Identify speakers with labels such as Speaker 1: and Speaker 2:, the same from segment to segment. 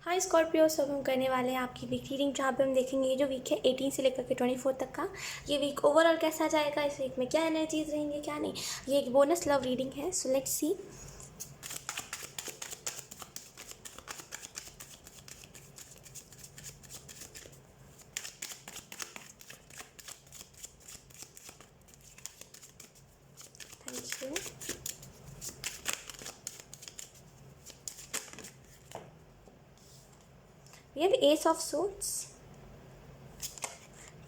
Speaker 1: हाय Scorpio, सब हम करने वाले हैं आपकी वीक रीडिंग, जहाँ पे हम देखेंगे ये जो वीक है 18 से लेकर के 24 तक का। ये वीक ओवरऑल कैसा जाएगा, इस वीक में क्या एनर्जीज रहेंगे क्या नहीं। ये एक बोनस लव रीडिंग है, so let's see. Thank you. We have Ace of Swords.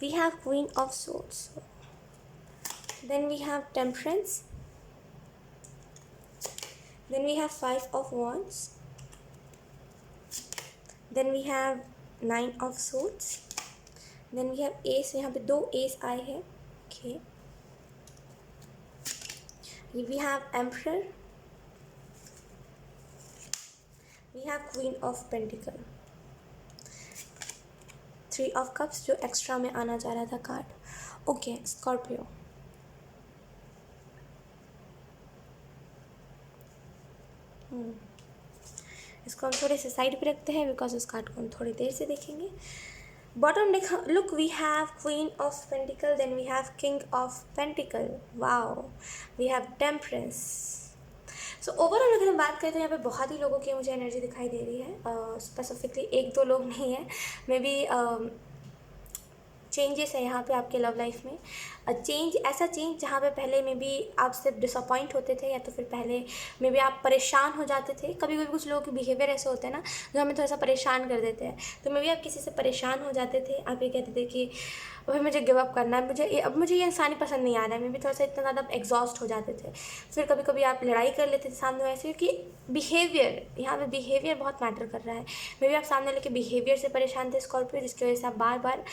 Speaker 1: We have Queen of Swords. Then we have Temperance. Then we have Five of Wands. Then we have Nine of Swords. Then we have Ace. यहाँ पे 2 Ace आए हैं. Okay. We have Emperor. We have Queen of Pentacle. 3 of Cups जो extra में आना जा रहा था कार्ड. ओके स्कॉर्पियो, इसको हम थोड़े से साइड पे रखते हैं बिकॉज उस कार्ड को हम थोड़ी देर से देखेंगे. बॉटम देखा, look we have queen of pentacle, then we have king of pentacle, wow, we have temperance. So overall अगर हम बात करें तो यहाँ पे बहुत ही लोगों की मुझे एनर्जी दिखाई दे रही है. स्पेसिफिकली एक दो लोग नहीं है, मे बी चेंजेस है यहाँ पे आपके लव लाइफ में. चेंज, ऐसा चेंज जहाँ पे पहले में भी आप सिर्फ डिसअपॉइंट होते थे या तो फिर पहले में भी आप परेशान हो जाते थे. कभी कभी कुछ लोगों के बिहेवियर ऐसे होते हैं ना जो हमें थोड़ा सा परेशान कर देते हैं. तो मे भी आप किसी से परेशान हो जाते थे, आप ये कहते थे कि भाई मुझे गिव अप करना है, मुझे ये इंसान ही पसंद नहीं आ रहा है. मे भी थोड़ा सा इतना ज़्यादा एग्जॉस्ट हो जाते थे. फिर कभी कभी आप लड़ाई कर लेते थे सामने वाले से, क्योंकि बिहेवियर, यहाँ पे बिहेवियर बहुत मैटर कर रहा है. मे भी आप सामने वाले के बिहेवियर से परेशान थे स्कॉर्पियो, जिसकी वजह से आप बार बार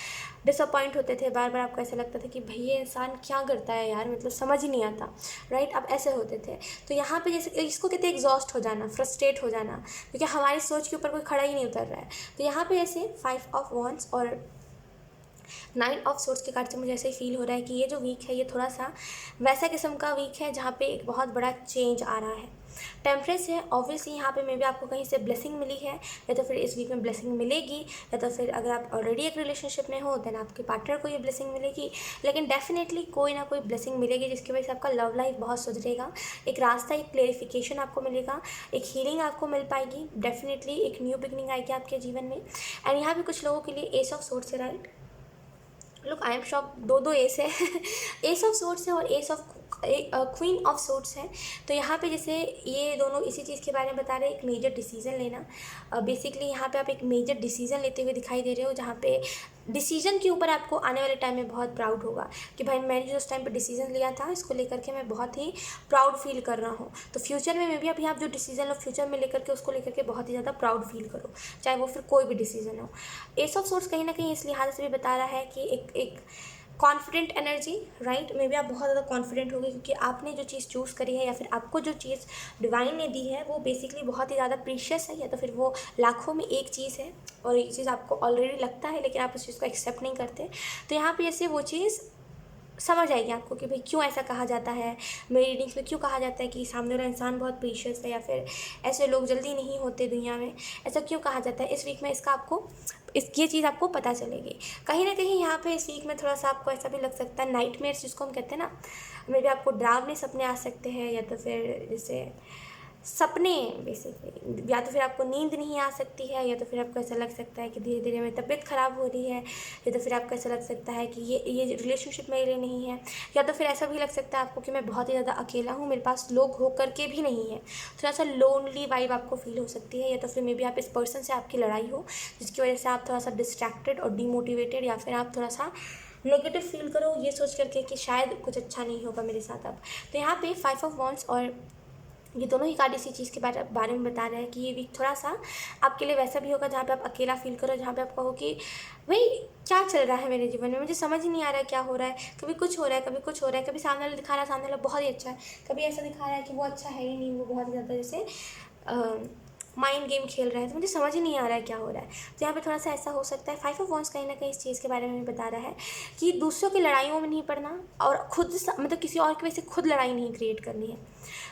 Speaker 1: डिसअपॉइंट होते थे. बार बार आपको ऐसा लगता था कि भाई ये इंसान क्या करता है यार, मतलब समझ ही नहीं आता. राइट, आप ऐसे होते थे. तो यहाँ पे जैसे इसको कहते हैं एग्जॉस्ट हो जाना, फ्रस्ट्रेट हो जाना, क्योंकि हमारी सोच के ऊपर कोई खड़ा ही नहीं उतर रहा है. तो यहाँ पे जैसे 5 ऑफ वॉन्ड्स और 9 ऑफ सोर्स के कार्ड से मुझे ऐसे ही फील हो रहा है कि ये जो वीक है ये थोड़ा सा वैसा किस्म का वीक है जहाँ पे एक बहुत बड़ा चेंज आ रहा है. टेम्परेंस है, ऑब्वियसली यहाँ पे मे भी आपको कहीं से ब्लेसिंग मिली है, या तो फिर इस वीक में ब्लेसिंग मिलेगी, या तो फिर अगर आप ऑलरेडी एक रिलेशनशिप में हो देन आपके पार्टनर को ये ब्लेसिंग मिलेगी. लेकिन डेफिनेटली कोई ना कोई ब्लेसिंग मिलेगी जिसकी वजह से आपका लव लाइफ बहुत सुधरेगा. एक रास्ता, एक क्लेरिफिकेशन आपको मिलेगा, एक हीलिंग आपको मिल पाएगी. डेफिनेटली एक न्यू बिगनिंग आएगी आपके जीवन में. एंड यहाँ पे कुछ लोगों के लिए एस ऑफ सोर्ड्स है. Right, look I am shock, दो एस है. एस ऑफ सोर्ड्स है और S of queen of swords है. तो यहाँ पे जैसे ये दोनों इसी चीज़ के बारे में बता रहे हैं, एक मेजर डिसीजन लेना. बेसिकली यहाँ पे आप एक मेजर डिसीजन लेते हुए दिखाई दे रहे हो, जहाँ पे डिसीजन के ऊपर आपको आने वाले टाइम में बहुत प्राउड होगा कि भाई मैंने जो उस टाइम पे डिसीजन लिया था इसको लेकर के मैं बहुत ही प्राउड फील कर रहा हूँ. तो फ्यूचर में भी आप जो डिसीजन लो फ्यूचर में लेकर के उसको लेकर के बहुत ही ज़्यादा प्राउड फील करो, चाहे वो फिर कोई भी डिसीजन हो. एस ऑफ सोर्स कहीं ना कहीं इस लिहाज से भी बता रहा है कि एक confident energy. Right, may be आप बहुत ज़्यादा कॉन्फिडेंट होगी क्योंकि आपने जो चीज़ चूज़ करी है या फिर आपको जो चीज़ डिवाइन ने दी है वो बेसिकली बहुत ही ज़्यादा प्रीशियस है, या तो फिर वो लाखों में एक चीज़ है और ये चीज़ आपको ऑलरेडी लगता है लेकिन आप उस चीज़ को एक्सेप्ट नहीं करते. तो यहाँ पे जैसे वो चीज़ समझ आएगी आपको कि भाई क्यों ऐसा कहा जाता है, मेरी रीडिंग्स में क्यों कहा जाता है कि सामने वाला इंसान बहुत प्रीशियस है या फिर ऐसे लोग जल्दी नहीं होते दुनिया में, ऐसा क्यों कहा जाता है. इस वीक में इसका आपको ये चीज़ आपको पता चलेगी. कहीं ना कहीं यहाँ पे इस वीक में थोड़ा सा आपको ऐसा भी लग सकता है, नाइटमेयर्स जिसको हम कहते हैं ना, मे बी आपको डरावने सपने आ सकते हैं, या तो फिर जैसे सपने बेसिकली, या तो फिर आपको नींद नहीं आ सकती है, या तो फिर आपको ऐसा लग सकता है कि धीरे धीरे मेरी तबीयत ख़राब हो रही है, या तो फिर आपको ऐसा लग सकता है कि ये रिलेशनशिप मेरे लिए नहीं है, या तो फिर ऐसा भी लग सकता है आपको कि मैं बहुत ही ज़्यादा अकेला हूँ, मेरे पास लोग हो करके भी नहीं है. थोड़ा सा लोनली वाइब आपको फील हो सकती है, या तो फिर मे बी आप इस पर्सन से आपकी लड़ाई हो जिसकी वजह से आप थोड़ा सा डिस्ट्रैक्टेड और डीमोटिवेटेड, या फिर आप थोड़ा सा नेगेटिव फील करो ये सोच करके कि शायद कुछ अच्छा नहीं होगा मेरे साथ अब. तो यहाँ पे 5 ऑफ वॉन्ड्स और ये दोनों ही कार्ड इसी चीज़ के बारे में बता रहे हैं कि ये वीक थोड़ा सा आपके लिए वैसा भी होगा जहाँ पे आप अकेला फील करो, जहाँ पे आप कहो कि भाई क्या चल रहा है मेरे जीवन में, मुझे समझ ही नहीं आ रहा है क्या हो रहा है. कभी कुछ हो रहा है, कभी कुछ हो रहा है, कभी सामने वाला दिखा रहा है सामने वाला बहुत ही अच्छा है, कभी ऐसा दिखा रहा है कि वो अच्छा है ही नहीं, वो बहुत ज़्यादा जैसे माइंड गेम खेल रहा है, तो मुझे समझ ही नहीं आ रहा है क्या हो रहा है। तो यहाँ पे थोड़ा सा ऐसा हो सकता है। 5 ऑफ वॉन्ड्स कहीं ना कहीं इस चीज़ के बारे में भी बता रहा है कि दूसरों की लड़ाइयों में नहीं पड़ना और मतलब किसी और की वजह से खुद लड़ाई नहीं क्रिएट करनी है,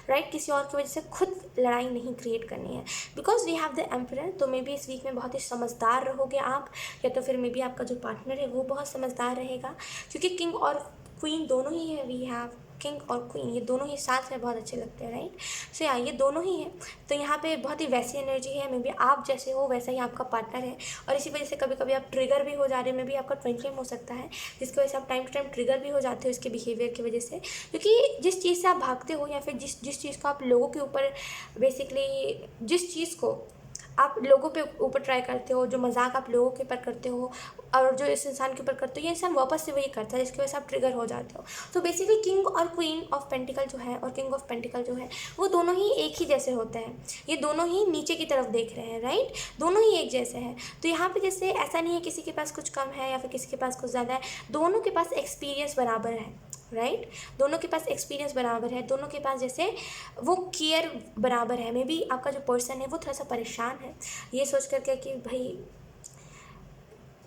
Speaker 1: राइट। किसी और की वजह से खुद लड़ाई नहीं क्रिएट करनी है, because we have the emperor. तो मे बी इस वीक में बहुत ही समझदार रहोगे आप, या तो फिर मे बी आपका जो पार्टनर है वो बहुत समझदार रहेगा, क्योंकि किंग और क्वीन दोनों ही है। वी हैव किंग और क्वीन, ये दोनों ही साथ में बहुत अच्छे लगते हैं, राइट। सो या ये दोनों ही हैं। तो यहाँ पे बहुत ही वैसी एनर्जी है, मे बी आप जैसे हो वैसा ही आपका पार्टनर है, और इसी वजह से कभी कभी आप ट्रिगर भी हो जा रहे हैं। मे बी आपका ट्विन फ्लेम हो सकता है, जिसकी वजह से आप टाइम टू टाइम ट्रिगर भी हो जाते हो इसके बिहेवियर की वजह से, क्योंकि जिस चीज़ से आप भागते हो या फिर जिस चीज़ को आप लोगों के ऊपर बेसिकली, जिस चीज़ को आप लोगों पे ऊपर ट्राई करते हो, जो मजाक आप लोगों के ऊपर करते हो और जो इस इंसान के ऊपर करते हो, ये इंसान वापस से वही करता है, जिसकी वजह से आप ट्रिगर हो जाते हो। तो बेसिकली किंग और क्वीन ऑफ पेंटिकल जो है और किंग ऑफ पेंटिकल जो है वो दोनों ही एक ही जैसे होते हैं। ये दोनों ही नीचे की तरफ देख रहे हैं, राइट। दोनों ही एक जैसे हैं। तो यहाँ पे जैसे ऐसा नहीं है किसी के पास कुछ कम है या फिर किसी के पास कुछ ज़्यादा है, दोनों के पास एक्सपीरियंस बराबर है, राइट। दोनों के पास एक्सपीरियंस बराबर है, दोनों के पास जैसे वो केयर बराबर है। मे बी आपका जो पर्सन है वो थोड़ा सा परेशान है ये सोच करके कि भाई,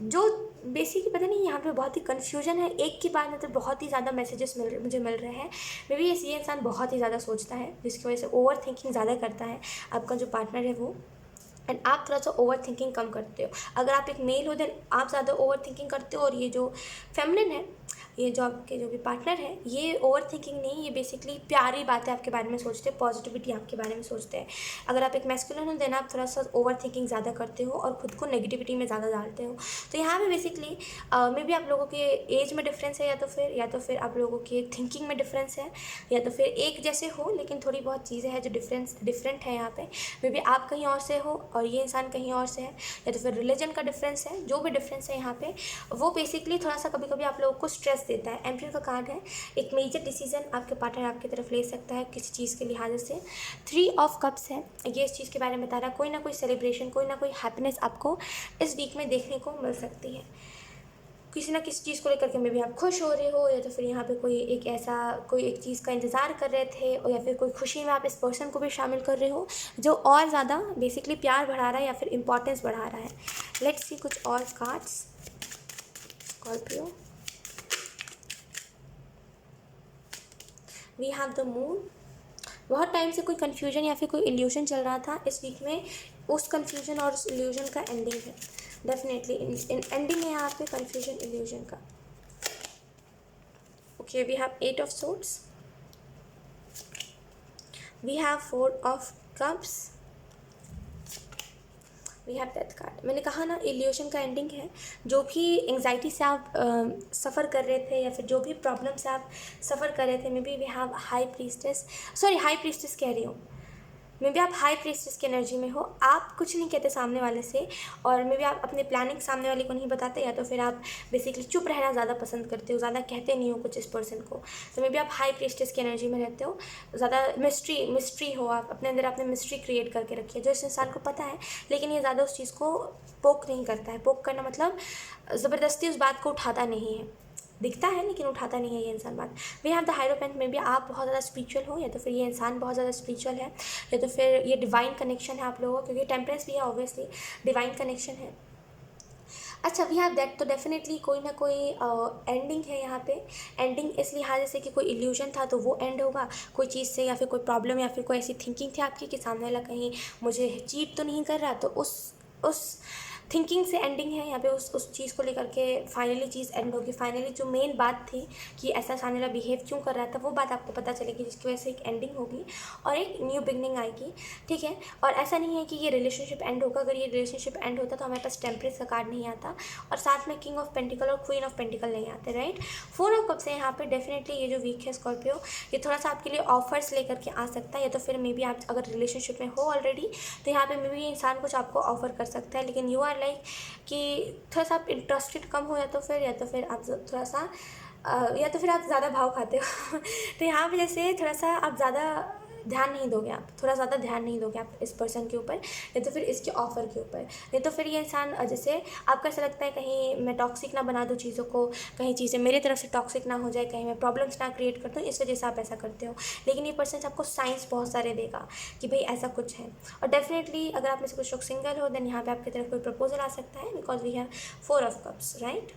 Speaker 1: जो बेसिकली पता नहीं, यहाँ पे बहुत ही कन्फ्यूजन है। एक की बात मतलब बहुत ही ज़्यादा मैसेजेस मुझे मिल रहे हैं। मे बी ये इंसान बहुत ही ज़्यादा सोचता है, जिसकी वजह से ओवर थिंकिंग ज़्यादा करता है आपका जो पार्टनर है वो, एंड आप थोड़ा सा ओवर थिंकिंग कम करते हो। अगर आप एक मेल हो देन आप ज़्यादा ओवर थिंकिंग करते हो, और ये जो फेमिनिन है, ये जो आपके जो भी पार्टनर है, ये ओवर थिंकिंग नहीं, ये बेसिकली प्यारी बातें आपके बारे में सोचते हैं, पॉजिटिविटी आपके बारे में सोचते हैं। अगर आप एक मैस्कुलिन हो देन आप थोड़ा सा ओवर थिंकिंग ज़्यादा करते हो और खुद को नेगेटिविटी में ज़्यादा डालते हो। तो यहाँ पे बेसिकली मे बी आप लोगों के एज में डिफरेंस है, या तो फिर आप लोगों के थिंकिंग में डिफरेंस है, या तो फिर एक जैसे हो लेकिन थोड़ी बहुत चीज़ें हैं जो डिफरेंट है। यहाँ पे मे बी आप कहीं और से हो और ये इंसान कहीं और से है, या तो फिर रिलीजन का डिफरेंस है। जो भी डिफरेंस है यहाँ पे वो बेसिकली थोड़ा सा कभी कभी आप लोगों को स्ट्रेस देता है। एम्परर का कार्ड है, एक मेजर डिसीजन आपके पार्टनर आपकी तरफ ले सकता है किसी चीज़ के लिहाज से। 3 ऑफ कप्स है, ये इस चीज़ के बारे में बता रहा है, कोई ना कोई सेलिब्रेशन, कोई ना कोई हैप्पीनेस आपको इस वीक में देखने को मिल सकती है। किसी ना किसी चीज़ को लेकर के मे भी आप खुश हो रहे हो, या तो फिर यहाँ पे कोई एक चीज़ का इंतज़ार कर रहे थे, और या फिर कोई खुशी में आप इस पर्सन को भी शामिल कर रहे हो जो और ज़्यादा बेसिकली प्यार बढ़ा रहा है या फिर इम्पोर्टेंस बढ़ा रहा है। लेट्स सी कुछ और cards. Scorpio, we have the moon. बहुत टाइम से कोई कन्फ्यूजन या फिर कोई इल्यूजन चल रहा था, इस वीक में उस कन्फ्यूजन और उस इल्यूजन का एंडिंग है। डेफिनेटली इन एंडिंग है यहाँ पे कन्फ्यूजन इल्यूजन का। Okay, we have 8 of swords, we have 4 of cups, we have death card. मैंने कहा ना इल्यूशन का एंडिंग है। जो भी एंग्जाइटी से आप सफ़र कर रहे थे या फिर जो भी प्रॉब्लम से आप सफ़र कर रहे थे, maybe we have high priestess कह रही हूँ। मे बी आप हाई प्रीस्टेस की एनर्जी में हो, आप कुछ नहीं कहते सामने वाले से, और मे बी आप अपने प्लानिंग सामने वाले को नहीं बताते, या तो फिर आप बेसिकली चुप रहना ज़्यादा पसंद करते हो, ज़्यादा कहते नहीं हो कुछ इस पर्सन को। तो मे बी आप हाई प्रीस्टेस की एनर्जी में रहते हो, ज़्यादा मिस्ट्री हो, आप अपने अंदर आपने मिस्ट्री क्रिएट करके रखी है जो इस इंसान को पता है, लेकिन ये ज़्यादा उस चीज़ को पोक नहीं करता है। पोक करना मतलब ज़बरदस्ती उस बात को उठाता नहीं है, दिखता है लेकिन उठाता नहीं है ये इंसान बात। वी हैव द हायरोफेंट, में भी आप बहुत ज़्यादा स्पिरिचुअल हो, या तो फिर ये इंसान बहुत ज़्यादा स्पिरिचुअल है, या तो फिर ये डिवाइन कनेक्शन है आप लोगों का, क्योंकि टेम्परेंस भी है, ऑब्वियसली डिवाइन कनेक्शन है। अच्छा, वी हैव दैट। तो डेफिनेटली कोई ना कोई एंडिंग है यहाँ पे। एंडिंग इस लिहाज से कि कोई इल्यूजन था तो वो एंड होगा कोई चीज़ से, या फिर कोई प्रॉब्लम या फिर कोई ऐसी थिंकिंग थी आपकी कि सामने वाला कहीं मुझे चीट तो नहीं कर रहा, तो उस थिंकिंग से एंडिंग है यहाँ पे। उस चीज़ को लेकर के फाइनली चीज़ एंड होगी। फाइनली जो मेन बात थी कि ऐसा सामने वाला बिहेव क्यों कर रहा था, वो बात आपको पता चलेगी, जिसकी वजह से एक एंडिंग होगी और एक न्यू बिगनिंग आएगी, ठीक है। और ऐसा नहीं है कि ये रिलेशनशिप एंड होगा। अगर ये रिलेशनशिप एंड होता तो हमारे पास टेम्परेस का कार्ड नहीं आता, और साथ में किंग ऑफ पेंटिकल और क्वीन ऑफ पेंटिकल नहीं आते, राइट। 4 ऑफ कप्स है यहाँ पे। डेफिनेटली ये जो वीक है स्कॉर्पियो, ये थोड़ा सा आपके लिए ऑफर्स लेकर के आ सकता है, या तो फिर मे बी आप अगर रिलेशनशिप में हो ऑलरेडी तो यहाँ पे मे बी ये इंसान कुछ आपको ऑफर कर सकता है, लेकिन यू आर लाइक कि थोड़ा सा आप इंटरेस्टेड कम हो, या तो फिर आप थोड़ा सा या तो फिर आप ज़्यादा भाव खाते हो तो यहाँ पे जैसे थोड़ा सा आप ज़्यादा ध्यान नहीं दोगे आप, थोड़ा ज़्यादा ध्यान नहीं दोगे आप इस पर्सन के ऊपर, या तो फिर इसके ऑफ़र के ऊपर, नहीं तो फिर ये इंसान जैसे आपको ऐसा लगता है कहीं मैं टॉक्सिक ना बना दूँ चीज़ों को, कहीं चीज़ें मेरी तरफ से टॉक्सिक ना हो जाए, कहीं मैं प्रॉब्लम्स ना क्रिएट कर दूँ, इस वजह से आप ऐसा करते हो। लेकिन ये पर्सन आपको साइंस बहुत सारे देगा कि भाई ऐसा कुछ है। और डेफिनेटली अगर आप में से कुछ लोग सिंगल हो, देन यहाँ पे आपकी तरफ कोई प्रपोजल आ सकता है, because we have 4 of cups, right.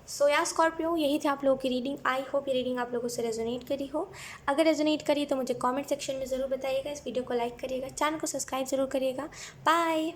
Speaker 1: So या स्कॉर्पियो, यही थी आप लोगों की रीडिंग। आई होप ये रीडिंग आप लोगों से रेजोनेट करी हो। अगर रेजोनेट करी तो मुझे कमेंट सेक्शन में ज़रूर बताइएगा, इस वीडियो को लाइक करिएगा, चैनल को सब्सक्राइब ज़रूर करिएगा। बाय।